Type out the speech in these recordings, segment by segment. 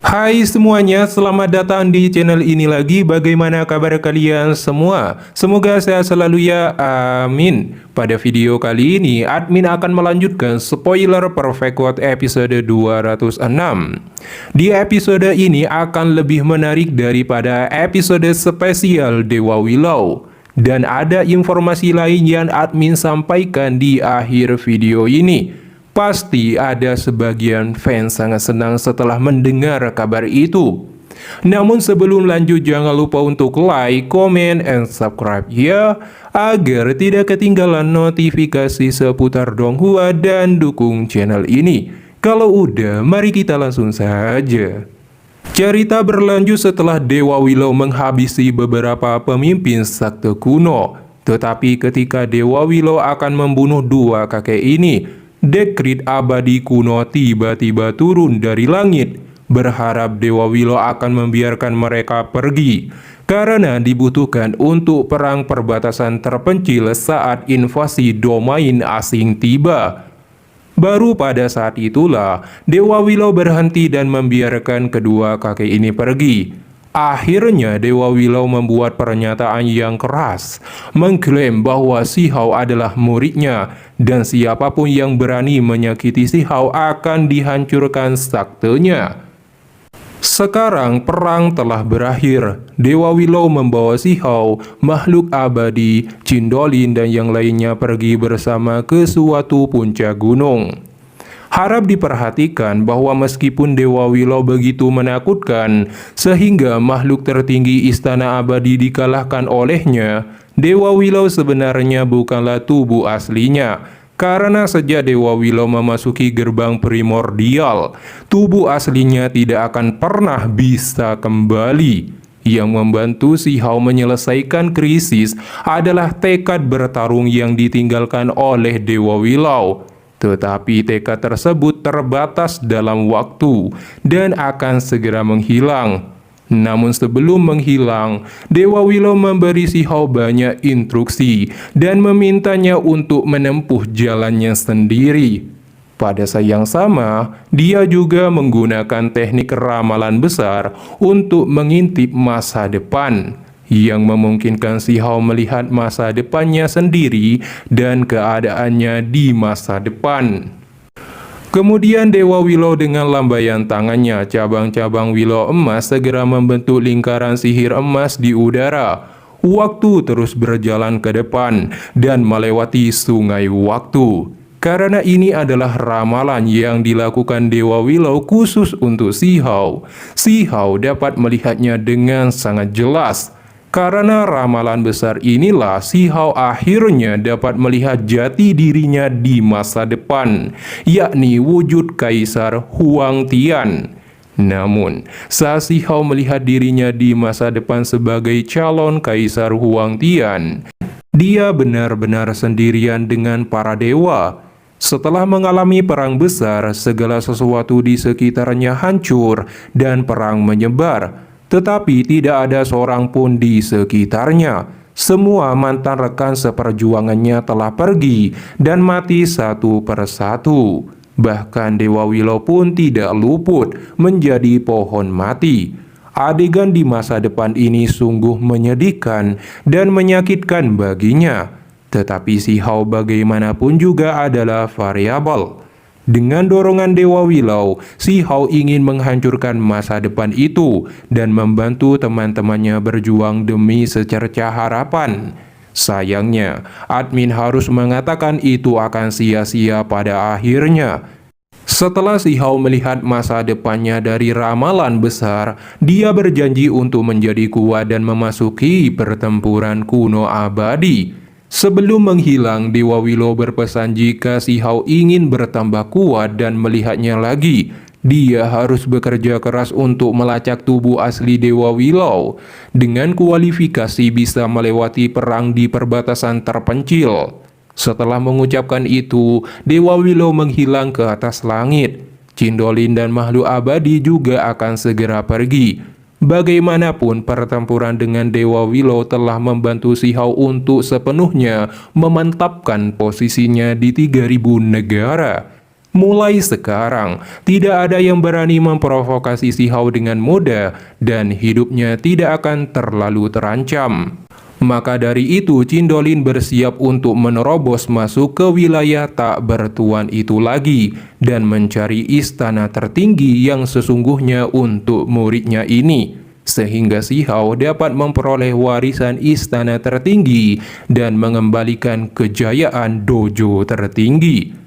Hai semuanya, selamat datang di channel ini lagi. Bagaimana kabar kalian semua? Semoga sehat selalu ya, amin. Pada video kali ini, admin akan melanjutkan spoiler Perfect World episode 206. Di episode ini akan lebih menarik daripada episode spesial Dewa Willow. Dan ada informasi lain yang admin sampaikan di akhir video ini. Pasti ada sebagian fans sangat senang setelah mendengar kabar itu. Namun sebelum lanjut jangan lupa untuk like, comment, and subscribe ya, agar tidak ketinggalan notifikasi seputar Donghua dan dukung channel ini. Kalau udah, mari kita langsung saja. Cerita berlanjut setelah Dewa Willow menghabisi beberapa pemimpin sakte kuno. Tetapi ketika Dewa Willow akan membunuh dua kakek ini, dekrit abadi kuno tiba-tiba turun dari langit, berharap Dewa Willow akan membiarkan mereka pergi, karena dibutuhkan untuk perang perbatasan terpencil saat invasi domain asing tiba. Baru pada saat itulah, Dewa Willow berhenti dan membiarkan kedua kakek ini pergi. Akhirnya Dewa Willow membuat pernyataan yang keras, mengklaim bahwa Si Hao adalah muridnya, dan siapapun yang berani menyakiti Si Hao akan dihancurkan saktenya. Sekarang perang telah berakhir. Dewa Willow membawa Si Hao, makhluk abadi, Cindolin, dan yang lainnya pergi bersama ke suatu puncak gunung. Harap diperhatikan bahwa meskipun Dewa Willow begitu menakutkan sehingga makhluk tertinggi istana abadi dikalahkan olehnya, Dewa Willow sebenarnya bukanlah tubuh aslinya. Karena sejak Dewa Willow memasuki gerbang primordial, tubuh aslinya tidak akan pernah bisa kembali. Yang membantu Si Hao menyelesaikan krisis adalah tekad bertarung yang ditinggalkan oleh Dewa Willow. Tetapi tekad tersebut terbatas dalam waktu dan akan segera menghilang. Namun sebelum menghilang, Dewa Willow memberi Si Hao banyak instruksi dan memintanya untuk menempuh jalannya sendiri. Pada saat yang sama, dia juga menggunakan teknik ramalan besar untuk mengintip masa depan, yang memungkinkan Si Hao melihat masa depannya sendiri dan keadaannya di masa depan. Kemudian Dewa Willow dengan lambaian tangannya, cabang-cabang willow emas segera membentuk lingkaran sihir emas di udara. Waktu terus berjalan ke depan dan melewati sungai waktu. Karena ini adalah ramalan yang dilakukan Dewa Willow khusus untuk Si Hao. Si Hao dapat melihatnya dengan sangat jelas. Karena ramalan besar inilah Si Hao akhirnya dapat melihat jati dirinya di masa depan, yakni wujud Kaisar Huang Tian. Namun, saat Si Hao melihat dirinya di masa depan sebagai calon Kaisar Huang Tian, dia benar-benar sendirian dengan para dewa. Setelah mengalami perang besar, segala sesuatu di sekitarnya hancur dan perang menyebar. Tetapi tidak ada seorang pun di sekitarnya. Semua mantan rekan seperjuangannya telah pergi dan mati satu persatu. Bahkan Dewa Willow pun tidak luput menjadi pohon mati. Adegan di masa depan ini sungguh menyedihkan dan menyakitkan baginya. Tetapi Si Hao bagaimanapun juga adalah variabel. Dengan dorongan Dewa Willow, Si Hao ingin menghancurkan masa depan itu dan membantu teman-temannya berjuang demi secercah harapan. Sayangnya, admin harus mengatakan itu akan sia-sia pada akhirnya. Setelah Si Hao melihat masa depannya dari ramalan besar, dia berjanji untuk menjadi kuat dan memasuki pertempuran kuno abadi. Sebelum menghilang, Dewa Willow berpesan jika Si Hao ingin bertambah kuat dan melihatnya lagi, dia harus bekerja keras untuk melacak tubuh asli Dewa Willow. Dengan kualifikasi bisa melewati perang di perbatasan terpencil. Setelah mengucapkan itu, Dewa Willow menghilang ke atas langit. Cindolin dan makhluk abadi juga akan segera pergi. Bagaimanapun pertempuran dengan Dewa Willow telah membantu Si Hao untuk sepenuhnya memantapkan posisinya di 3000 negara. Mulai sekarang, tidak ada yang berani memprovokasi si Hao dengan mudah dan hidupnya tidak akan terlalu terancam. Maka dari itu, Cindolin bersiap untuk menerobos masuk ke wilayah tak bertuan itu lagi dan mencari istana tertinggi yang sesungguhnya untuk muridnya ini, sehingga si Hao dapat memperoleh warisan istana tertinggi dan mengembalikan kejayaan dojo tertinggi.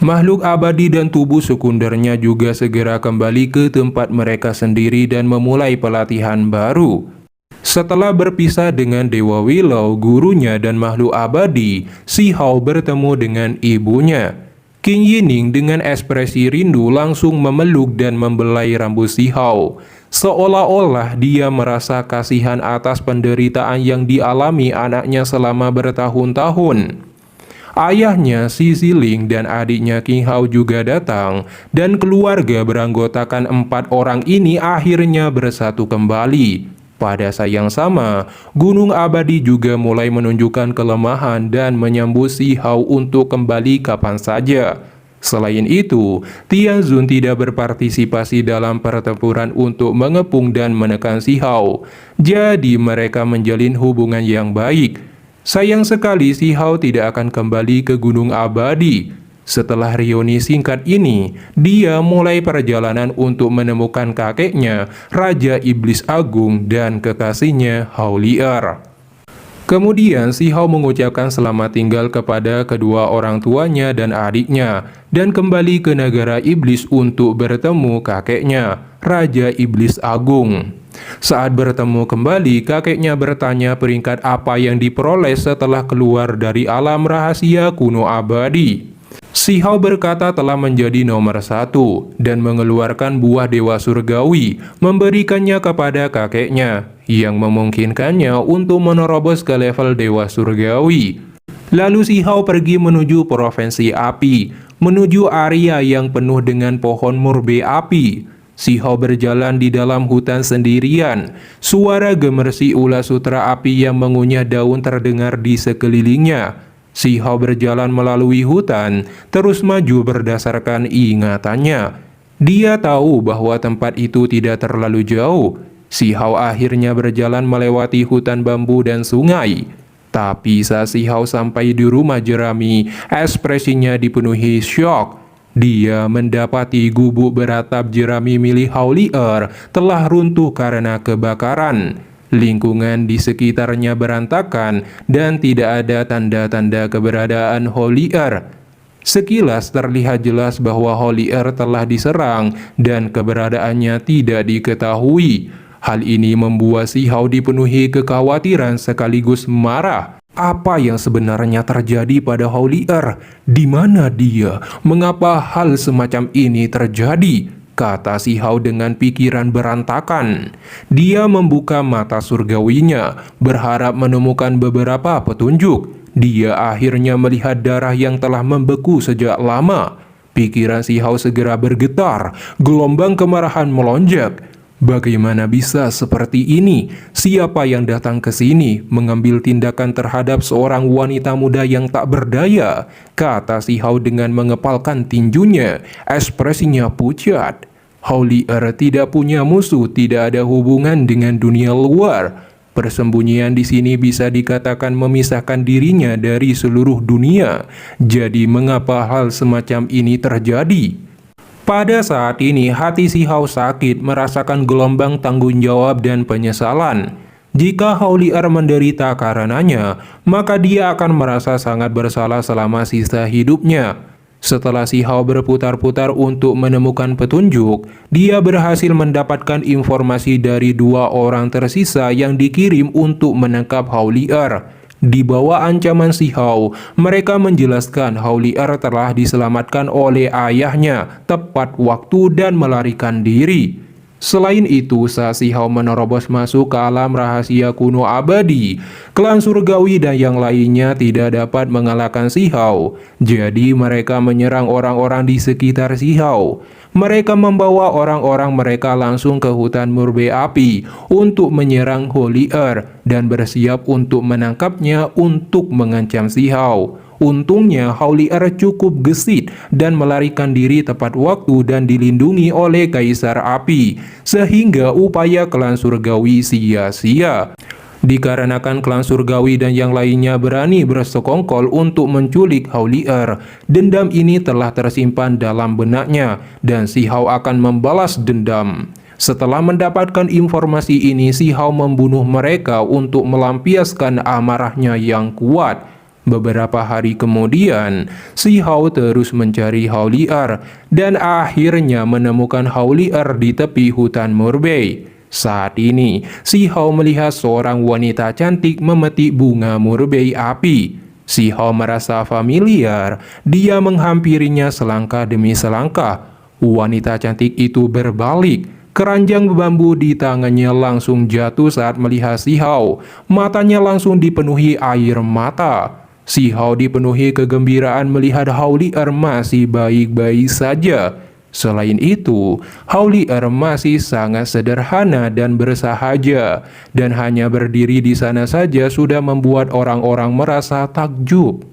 Makhluk abadi dan tubuh sekundernya juga segera kembali ke tempat mereka sendiri dan memulai pelatihan baru. Setelah berpisah dengan Dewa Willow, gurunya dan makhluk abadi, si Hao bertemu dengan ibunya. King Yining dengan ekspresi rindu langsung memeluk dan membelai rambut si Hao. Seolah-olah dia merasa kasihan atas penderitaan yang dialami anaknya selama bertahun-tahun. Ayahnya, Si Ziling, dan adiknya King Hao juga datang, dan keluarga beranggotakan 4 orang ini akhirnya bersatu kembali. Pada saat yang sama, Gunung Abadi juga mulai menunjukkan kelemahan dan menyambut si Hao untuk kembali kapan saja. Selain itu, Tianzun tidak berpartisipasi dalam pertempuran untuk mengepung dan menekan si Hao. Jadi mereka menjalin hubungan yang baik. Sayang sekali si Hao tidak akan kembali ke Gunung Abadi. Setelah reuni singkat ini, dia mulai perjalanan untuk menemukan kakeknya, Raja Iblis Agung, dan kekasihnya Haulier. Kemudian si Hao mengucapkan selamat tinggal kepada kedua orang tuanya dan adiknya, dan kembali ke negara iblis untuk bertemu kakeknya, Raja Iblis Agung. Saat bertemu kembali, kakeknya bertanya peringkat apa yang diperoleh setelah keluar dari alam rahasia kuno abadi. Si Hao berkata telah menjadi nomor 1 dan mengeluarkan buah dewa surgawi, memberikannya kepada kakeknya, yang memungkinkannya untuk menerobos ke level dewa surgawi. Lalu si Hao pergi menuju provinsi api, menuju area yang penuh dengan pohon murbe api. Si Hao berjalan di dalam hutan sendirian. Suara gemersi ular sutra api yang mengunyah daun terdengar di sekelilingnya. Si Hao berjalan melalui hutan, terus maju berdasarkan ingatannya. Dia tahu bahwa tempat itu tidak terlalu jauh. Si Hao akhirnya berjalan melewati hutan bambu dan sungai. Tapi saat si Hao sampai di rumah jerami, ekspresinya dipenuhi syok. Dia mendapati gubuk beratap jerami milik Haulier telah runtuh karena kebakaran. Lingkungan di sekitarnya berantakan dan tidak ada tanda-tanda keberadaan Haulier. Sekilas terlihat jelas bahwa Haulier telah diserang dan keberadaannya tidak diketahui. Hal ini membuat si Hao dipenuhi kekhawatiran sekaligus marah. Apa yang sebenarnya terjadi pada Haulier? Di mana dia? Mengapa hal semacam ini terjadi? Kata si Hao dengan pikiran berantakan. Dia membuka mata surgawinya, berharap menemukan beberapa petunjuk. Dia akhirnya melihat darah yang telah membeku sejak lama. Pikiran si Hao segera bergetar, gelombang kemarahan melonjak. Bagaimana bisa seperti ini? Siapa yang datang ke sini mengambil tindakan terhadap seorang wanita muda yang tak berdaya? Kata si Hao dengan mengepalkan tinjunya, ekspresinya pucat. Haulier tidak punya musuh, tidak ada hubungan dengan dunia luar. Persembunyian di sini bisa dikatakan memisahkan dirinya dari seluruh dunia. Jadi mengapa hal semacam ini terjadi? Pada saat ini, hati si Hao sakit, merasakan gelombang tanggung jawab dan penyesalan. Jika Haulier menderita karenanya, maka dia akan merasa sangat bersalah selama sisa hidupnya. Setelah si Hao berputar-putar untuk menemukan petunjuk, dia berhasil mendapatkan informasi dari 2 orang tersisa yang dikirim untuk menangkap Haulier. Di bawah ancaman si Hao, mereka menjelaskan Haulier telah diselamatkan oleh ayahnya tepat waktu dan melarikan diri. Selain itu, saat si Hao menerobos masuk ke alam rahasia kuno abadi, klan surgawi dan yang lainnya tidak dapat mengalahkan si Hao. Jadi mereka menyerang orang-orang di sekitar si Hao. Mereka membawa orang-orang mereka langsung ke hutan murbe api untuk menyerang Haulier dan bersiap untuk menangkapnya untuk mengancam si Hao. Untungnya Howlier cukup gesit dan melarikan diri tepat waktu dan dilindungi oleh Kaisar Api, sehingga upaya klan surgawi sia-sia. Dikarenakan klan surgawi dan yang lainnya berani bersekongkol untuk menculik Howlier, dendam ini telah tersimpan dalam benaknya dan Si Hao akan membalas dendam. Setelah mendapatkan informasi ini, Si Hao membunuh mereka untuk melampiaskan amarahnya yang kuat. Beberapa hari kemudian, Si Hao terus mencari Howlier dan akhirnya menemukan Howlier di tepi hutan Murbei. Saat ini, Si Hao melihat seorang wanita cantik memetik bunga murbei api. Si Hao merasa familiar, dia menghampirinya selangkah demi selangkah. Wanita cantik itu berbalik. Keranjang bambu di tangannya langsung jatuh saat melihat Si Hao. Matanya langsung dipenuhi air mata. Si Hao dipenuhi kegembiraan melihat Howlier masih baik-baik saja. Selain itu, Howlier masih sangat sederhana dan bersahaja, dan hanya berdiri di sana saja sudah membuat orang-orang merasa takjub.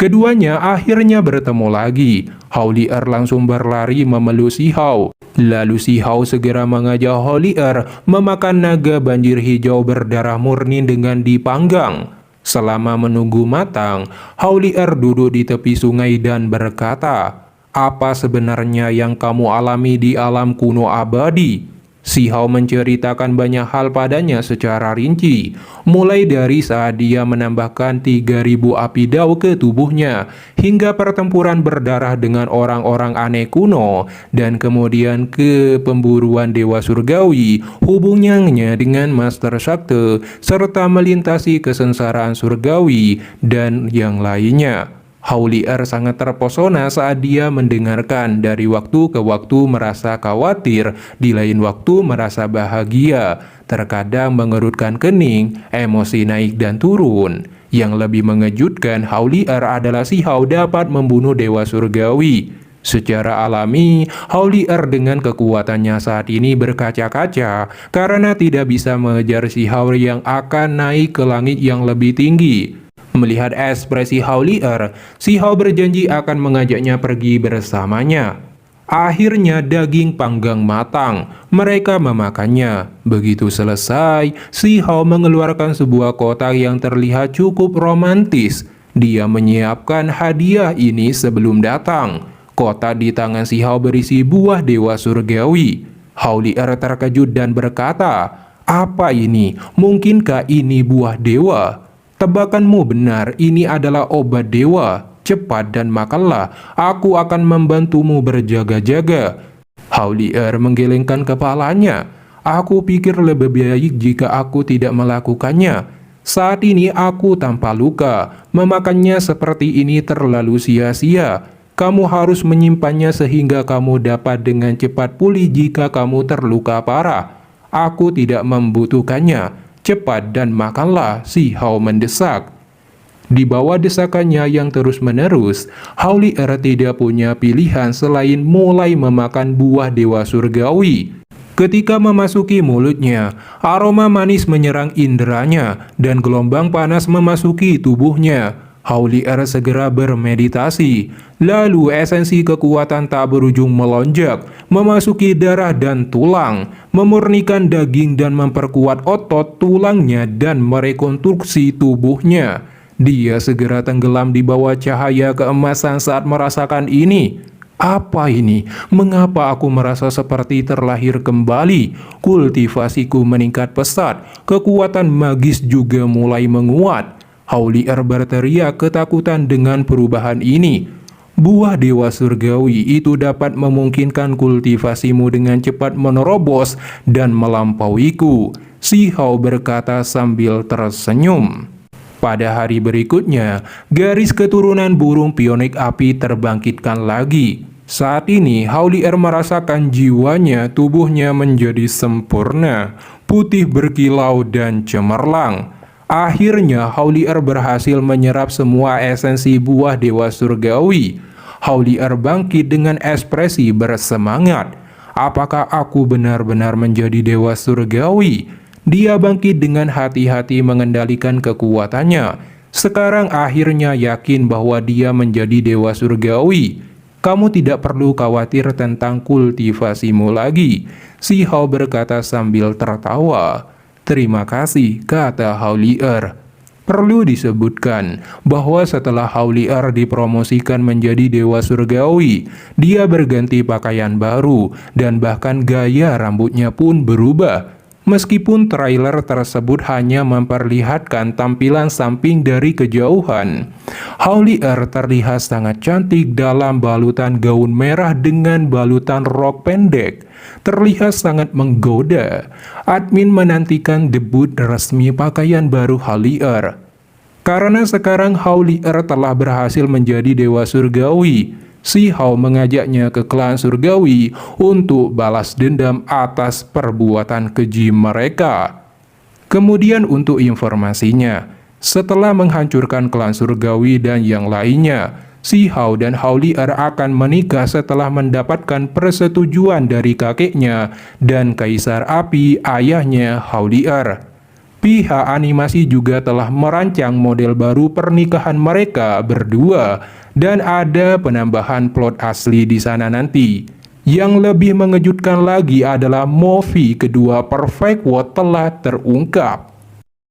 Keduanya akhirnya bertemu lagi. Howlier langsung berlari memeluk Si Hao. Lalu Si Hao segera mengajak Howlier memakan naga banjir hijau berdarah murni dengan dipanggang. Selama menunggu matang, Howlier duduk di tepi sungai dan berkata, "Apa sebenarnya yang kamu alami di alam kuno abadi?" Si Hao menceritakan banyak hal padanya secara rinci, mulai dari saat dia menambahkan 3.000 api dao ke tubuhnya, hingga pertempuran berdarah dengan orang-orang aneh kuno, dan kemudian ke pemburuan dewa surgawi, hubungannya dengan Master Sakte, serta melintasi kesengsaraan surgawi, dan yang lainnya. Howlier sangat terpesona saat dia mendengarkan. Dari waktu ke waktu merasa khawatir, di lain waktu merasa bahagia, terkadang mengerutkan kening, emosi naik dan turun. Yang lebih mengejutkan, Howlier adalah Si Hao dapat membunuh dewa surgawi. Secara alami, Howlier dengan kekuatannya saat ini berkaca-kaca karena tidak bisa mengejar Si Hao yang akan naik ke langit yang lebih tinggi. Melihat ekspresi Howlier, Si Hao berjanji akan mengajaknya pergi bersamanya. Akhirnya daging panggang matang, mereka memakannya. Begitu selesai, Si Hao mengeluarkan sebuah kotak yang terlihat cukup romantis. Dia menyiapkan hadiah ini sebelum datang. Kotak di tangan Si Hao berisi buah dewa surgawi. Howlier terkejut dan berkata, "Apa ini? Mungkinkah ini buah dewa?" "Tebakanmu benar, ini adalah obat dewa. Cepat dan makanlah, aku akan membantumu berjaga-jaga." Howlier menggelengkan kepalanya. "Aku pikir lebih baik jika aku tidak melakukannya. Saat ini aku tanpa luka, memakannya seperti ini terlalu sia-sia. Kamu harus menyimpannya sehingga kamu dapat dengan cepat pulih jika kamu terluka parah. Aku tidak membutuhkannya. Cepat dan makanlah," Si Hao mendesak. Di bawah desakannya yang terus-menerus, Howlier tidak punya pilihan selain mulai memakan buah dewa surgawi. Ketika memasuki mulutnya, aroma manis menyerang inderanya dan gelombang panas memasuki tubuhnya. Howlier segera bermeditasi, lalu esensi kekuatan tak berujung melonjak, memasuki darah dan tulang, memurnikan daging dan memperkuat otot tulangnya dan merekonstruksi tubuhnya. Dia segera tenggelam di bawah cahaya keemasan saat merasakan ini. Apa ini? Mengapa aku merasa seperti terlahir kembali? Kultivasiku meningkat pesat, kekuatan magis juga mulai menguat. Howlier berteriak ketakutan dengan perubahan ini. Buah dewa surgawi itu dapat memungkinkan kultivasimu dengan cepat menerobos dan melampauiku, Si Hao berkata sambil tersenyum. Pada hari berikutnya, garis keturunan burung pionik api terbangkitkan lagi. Saat ini, Howlier merasakan jiwanya, tubuhnya menjadi sempurna, putih berkilau dan cemerlang. Akhirnya, Howlier berhasil menyerap semua esensi buah dewa surgawi. Howlier bangkit dengan ekspresi bersemangat. "Apakah aku benar-benar menjadi dewa surgawi?" Dia bangkit dengan hati-hati mengendalikan kekuatannya. sekarang akhirnya yakin bahwa dia menjadi dewa surgawi. Kamu tidak perlu khawatir tentang kultivasimu lagi, si Hao berkata sambil tertawa. Terima kasih, kata Haulier. Perlu disebutkan bahwa setelah Haulier dipromosikan menjadi dewa surgawi, dia berganti pakaian baru dan bahkan gaya rambutnya pun berubah. Meskipun trailer tersebut hanya memperlihatkan tampilan samping dari kejauhan, Haulier terlihat sangat cantik dalam balutan gaun merah dengan balutan rok pendek. Terlihat sangat menggoda. Admin menantikan debut resmi pakaian baru Haulier. Karena sekarang Haulier telah berhasil menjadi dewa surgawi, si Hao mengajaknya ke klan surgawi untuk balas dendam atas perbuatan keji mereka. Kemudian untuk informasinya, setelah menghancurkan klan surgawi dan yang lainnya, si Hao dan Haulier akan menikah setelah mendapatkan persetujuan dari kakeknya dan kaisar api ayahnya Haulier. Pihak animasi juga telah merancang model baru pernikahan mereka berdua dan ada penambahan plot asli di sana nanti. Yang lebih mengejutkan lagi adalah movie kedua Perfect World telah terungkap.